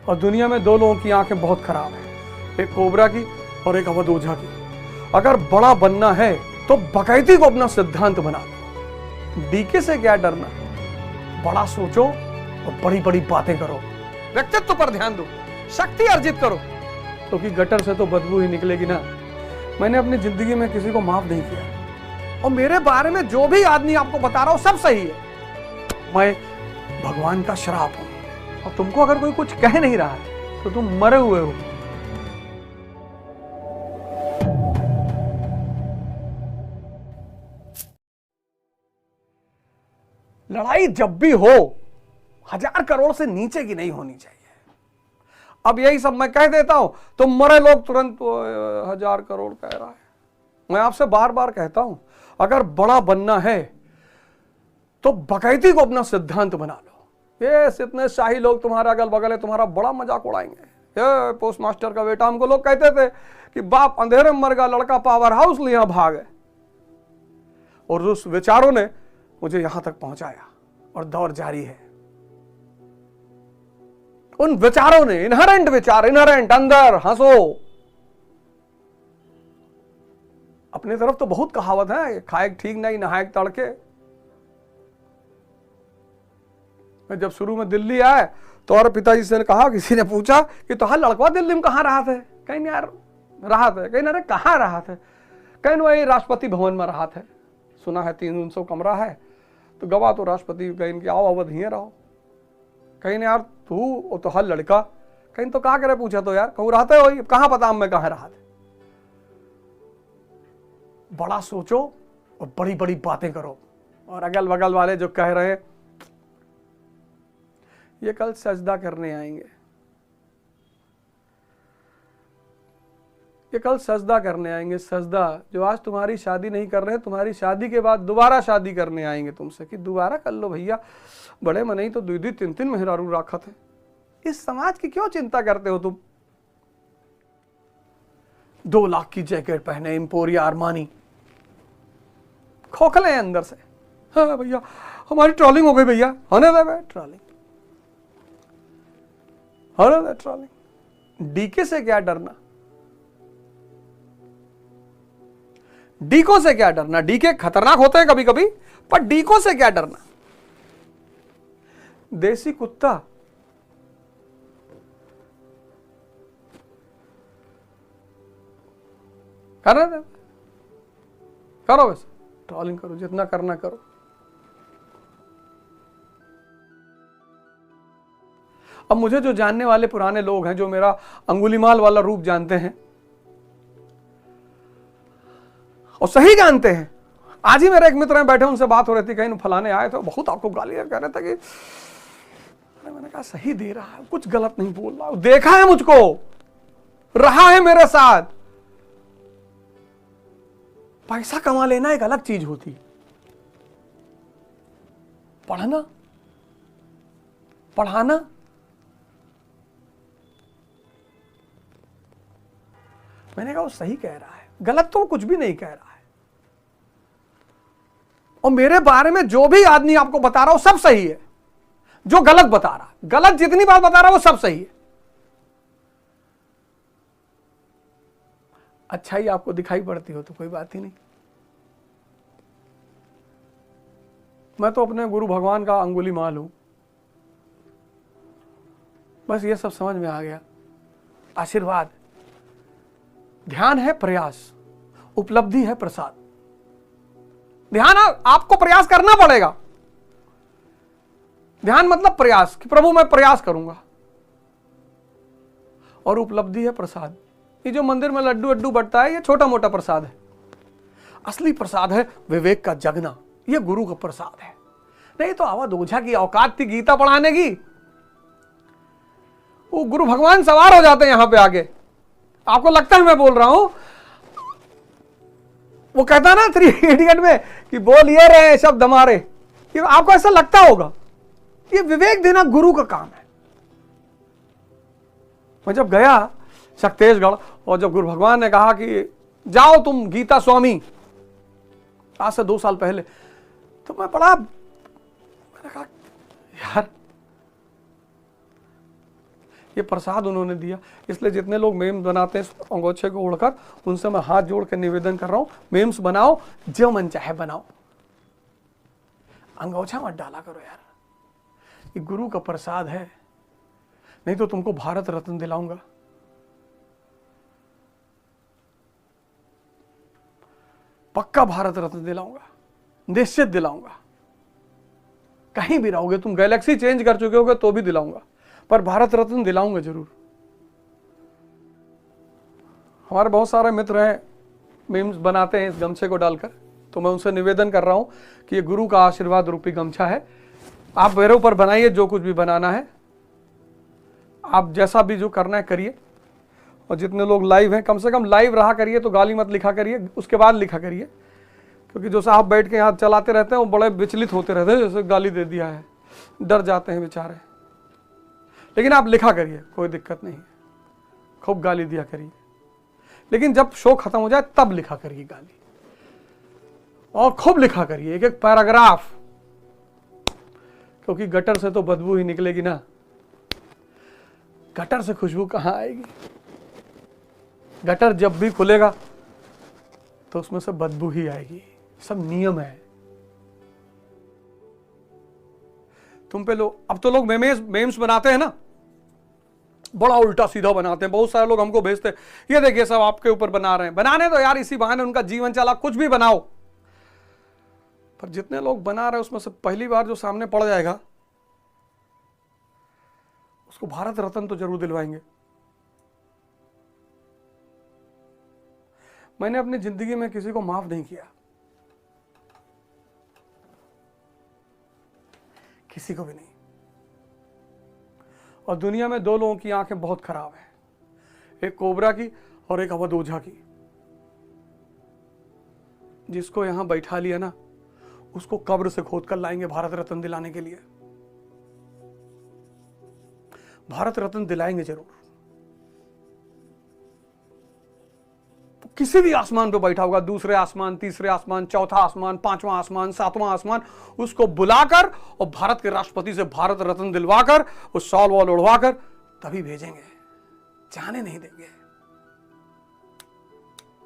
और दुनिया में दो लोगों की आंखें बहुत खराब है, एक कोबरा की और एक अवध ओझा की। अगर बड़ा बनना है तो बकैती को अपना सिद्धांत बना लो। डीके से क्या डरना, बड़ा सोचो और बड़ी बड़ी बातें करो, व्यक्तित्व पर ध्यान दो, शक्ति अर्जित करो, क्योंकि गटर से तो बदबू ही निकलेगी ना। मैंने अपनी जिंदगी में किसी को माफ नहीं किया, और मेरे बारे में जो भी आदमी आपको बता रहा हूं सब सही है। मैं भगवान का श्राप हूं, और तुमको अगर कोई कुछ कह नहीं रहा है तो तुम मरे हुए हो। लड़ाई जब भी हो 1000 करोड़ से नीचे की नहीं होनी चाहिए। अब यही सब मैं कह देता हूं तो मरे लोग तुरंत 1000 करोड़ कह रहा है। मैं आपसे बार बार कहता हूं, अगर बड़ा बनना है तो बकैती को अपना सिद्धांत बना लो। ये इतने शाही लोग तुम्हारा अगल बगल है, तुम्हारा बड़ा मजाक उड़ाएंगे। ये पोस्ट मास्टर का बेटा, हमको लोग कहते थे कि बाप अंधेरे में मर गया, लड़का पावर हाउस लिया भाग है। और उस विचारों ने मुझे यहां तक पहुंचाया, और दौर जारी है। उन विचारों ने, इनहेरेंट विचार, इनहेरेंट अंदर हंसो। अपनी तरफ तो बहुत कहावत है, खाए ठीक नहीं नहाए तड़के। मैं जब शुरू में दिल्ली आया तो और पिताजी से ने कहा, किसी ने पूछा कि तो हाँ लड़का दिल्ली में कहाँ रहा थे? कहीं नहीं यार रहा थे। कहीं अरे कहाँ रहा थे? कहीं वही राष्ट्रपति भवन में रहा थे। सुना है 300 कमरा है, तो गवा तो राष्ट्रपति कहीं कि आओ अवध ही रहो। कहीं यार तू तो हर लड़का, कहीं तो कहा करे पूछा तो यार कहूँ रहते हो, कहाँ पता मैं कहाँ रहा थे। बड़ा सोचो और बड़ी बड़ी बातें करो। और अगल बगल वाले जो कह रहे हैं ये कल सजदा करने आएंगे, ये कल सजदा करने आएंगे। सजदा जो आज तुम्हारी शादी नहीं कर रहे, तुम्हारी शादी के बाद दोबारा शादी करने आएंगे तुमसे कि दोबारा कर लो भैया, बड़े में नहीं तो 2-2 3-3 मेहरारू रखा थे। इस समाज की क्यों चिंता करते हो तुम? 2 लाख की जैकेट पहने, एम्पोरिया अरमानी, खोखले हैं अंदर से। हाँ भैया हमारी ट्रॉलिंग हो गई भैया, होने दे ट्रॉलिंग, होने दे ट्रॉलिंग। डीके से क्या डरना, डीको से क्या डरना? डीके खतरनाक होते हैं कभी कभी, पर डीको से क्या डरना? देसी कुत्ता करने दे, करो वैसे, ट्रॉलिंग करो, जितना करना करो। अब मुझे जो जानने वाले पुराने लोग हैं, जो मेरा अंगुलीमाल वाला रूप जानते हैं और सही जानते हैं। आज ही मेरे एक मित्र हैं बैठे, उनसे बात हो रही थी, कहीं फलाने आए तो बहुत आपको गालियां कह रहे थे कि मैंने कहा सही दे रहा है, कुछ गलत नहीं बोल रहा, देखा है मुझको, रहा है मेरे साथ। पैसा कमा लेना एक अलग चीज होती, पढ़ना पढ़ाना मैंने कहा वो सही कह रहा है, गलत तो कुछ भी नहीं कह रहा है। और मेरे बारे में जो भी आदमी आपको बता रहा हो सब सही है, जो गलत बता रहा, गलत जितनी बार बता रहा वो सब सही है। अच्छाई आपको दिखाई पड़ती हो तो कोई बात ही नहीं। मैं तो अपने गुरु भगवान का अंगुलीमाल हूं, बस ये सब समझ में आ गया। आशीर्वाद, ध्यान है प्रयास, उपलब्धि है प्रसाद। ध्यान आपको प्रयास करना पड़ेगा। ध्यान मतलब प्रयास कि प्रभु मैं प्रयास करूंगा, और उपलब्धि है प्रसाद। ये जो मंदिर में लड्डू अड्डू बटता है ये छोटा मोटा प्रसाद है, असली प्रसाद है विवेक का जगना, ये गुरु का प्रसाद है। नहीं तो अवध ओझा की औकात थी गीता पढ़ाने की, वो गुरु भगवान सवार हो जाते हैं यहां पे आगे। आपको लगता है मैं बोल रहा हूं, वो कहता ना 3 इडियट में कि बोल ये रहे शब्द हमारे, कि आपको ऐसा लगता होगा। ये विवेक देना गुरु का काम है। मैं जब गया शक्तेशगढ़, और जब गुरु भगवान ने कहा कि जाओ तुम गीता स्वामी, आज से 2 साल पहले, तो मैं बड़ा, मैंने कहा यार ये प्रसाद उन्होंने दिया। इसलिए जितने लोग मेम्स बनाते हैं अंगोछे को उड़कर, उनसे मैं हाथ जोड़ के निवेदन कर रहा हूं, मेम्स बनाओ, जो मन चाहे बनाओ, अंगोछा मत डाला करो यार। ये गुरु का प्रसाद है, नहीं तो तुमको भारत रत्न दिलाऊंगा। पक्का भारत रत्न दिलाऊंगा, निश्चित दिलाऊंगा। कहीं भी रहोगे तुम, गैलेक्सी चेंज कर चुके होगे तो भी दिलाऊंगा, पर भारत रत्न दिलाऊंगा जरूर। हमारे बहुत सारे मित्र हैं मीम्स बनाते हैं इस गमछे को डालकर, तो मैं उनसे निवेदन कर रहा हूं कि ये गुरु का आशीर्वाद रूपी गमछा है। आप मेरे ऊपर बनाइए जो कुछ भी बनाना है, आप जैसा भी जो करना है करिए। और जितने लोग लाइव हैं, कम से कम लाइव रहा करिए, तो गाली मत लिखा करिए, उसके बाद लिखा करिए। क्योंकि जो साहब बैठ के यहाँ चलाते रहते हैं वो बड़े विचलित होते रहते हैं, जैसे गाली दे दिया है, डर जाते हैं बेचारे। लेकिन आप लिखा करिए, कोई दिक्कत नहीं, खूब गाली दिया करिए, लेकिन जब शो खत्म हो जाए तब लिखा करिए गाली, और खूब लिखा करिए एक एक पैराग्राफ, क्योंकि गटर से तो बदबू ही निकलेगी ना, गटर से खुशबू कहां आएगी। गटर जब भी खुलेगा तो उसमें से बदबू ही आएगी, सब नियम है। तुम पे लोग, अब तो लोग मेम्स बनाते हैं ना, बड़ा उल्टा सीधा बनाते हैं। बहुत सारे लोग हमको भेजते हैं, ये देखिए सब आपके ऊपर बना रहे हैं। बनाने तो यार, इसी बहाने उनका जीवन चला, कुछ भी बनाओ। पर जितने लोग बना रहे हैं उसमें से पहली बार जो सामने पड़ जाएगा उसको भारत रत्न तो जरूर दिलवाएंगे। मैंने अपनी जिंदगी में किसी को माफ नहीं किया, किसी को भी नहीं। और दुनिया में दो लोगों की आंखें बहुत खराब हैं, एक कोबरा की और एक अवध ओझा की। जिसको यहां बैठा लिया ना, उसको कब्र से खोद कर लाएंगे भारत रत्न दिलाने के लिए। भारत रत्न दिलाएंगे जरूर। किसी भी आसमान पे बैठा होगा, दूसरे आसमान, तीसरे आसमान, चौथा आसमान, पांचवां आसमान, सातवां आसमान, उसको बुलाकर और भारत के राष्ट्रपति से भारत रत्न दिलवाकर, उस शॉल वॉल उड़वाकर तभी भेजेंगे, जाने नहीं देंगे।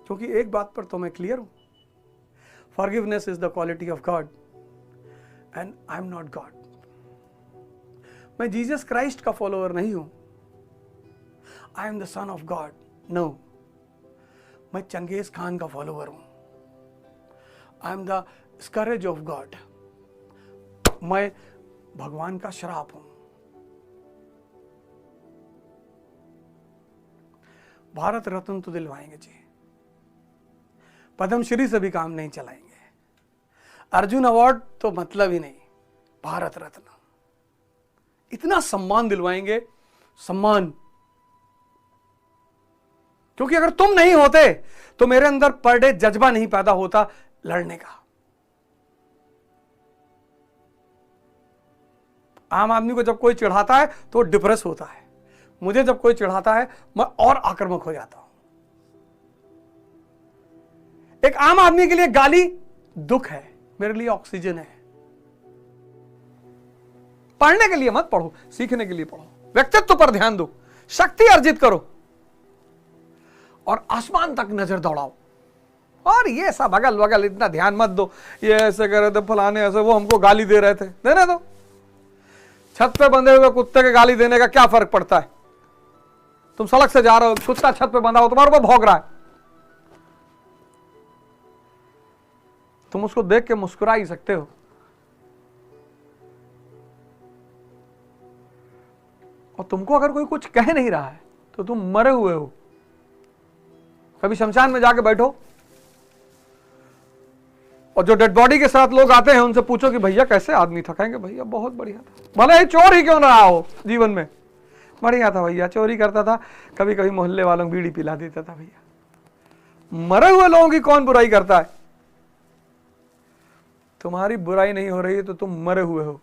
क्योंकि एक बात पर तो मैं क्लियर हूं, forgiveness is the quality of God and I am not God. मैं जीसस क्राइस्ट का फॉलोअर नहीं हूं, I am the son of God. No, मैं चंगेज खान का फॉलोअर हूं, I am the scourge of God. मैं भगवान का श्राप हूं। भारत रत्न तो दिलवाएंगे जी, पद्मश्री से भी काम नहीं चलाएंगे, अर्जुन अवार्ड तो मतलब ही नहीं, भारत रत्न इतना सम्मान दिलवाएंगे, सम्मान। क्योंकि अगर तुम नहीं होते तो मेरे अंदर पर डे जज्बा नहीं पैदा होता लड़ने का। आम आदमी को जब कोई चिढ़ाता है तो डिप्रेस होता है, मुझे जब कोई चिढ़ाता है मैं और आक्रामक हो जाता हूं। एक आम आदमी के लिए गाली दुख है, मेरे लिए ऑक्सीजन है। पढ़ने के लिए मत पढ़ो, सीखने के लिए पढ़ो, व्यक्तित्व पर ध्यान दो, शक्ति अर्जित करो और आसमान तक नजर दौड़ाओ। और ये सब अगल बगल इतना ध्यान मत दो, ये ऐसे कर रहे थे फलाने ऐसे, वो हमको गाली दे रहे थे, देने दो। छत पे बंधे हुए कुत्ते के गाली देने का क्या फर्क पड़ता है? तुम सड़क से जा रहे हो, कुत्ता छत पे बंधा हो, तुम्हारे ऊपर भौंक रहा है, तुम उसको देख के मुस्कुरा ही सकते हो। और तुमको अगर कोई कुछ कह नहीं रहा है तो तुम मरे हुए हो। कभी शमशान में जाके बैठो और जो डेड बॉडी के साथ लोग आते हैं उनसे पूछो कि भैया कैसे आदमी था, कहेंगे भैया बहुत बढ़िया था, भले ही चोर ही क्यों ना रहा हो जीवन में, बढ़िया था भैया, चोरी करता था, कभी कभी मोहल्ले वालों को बीड़ी पिला देता था भैया। मरे हुए लोगों की कौन बुराई करता है? तुम्हारी बुराई नहीं हो रही है तो तुम मरे हुए हो।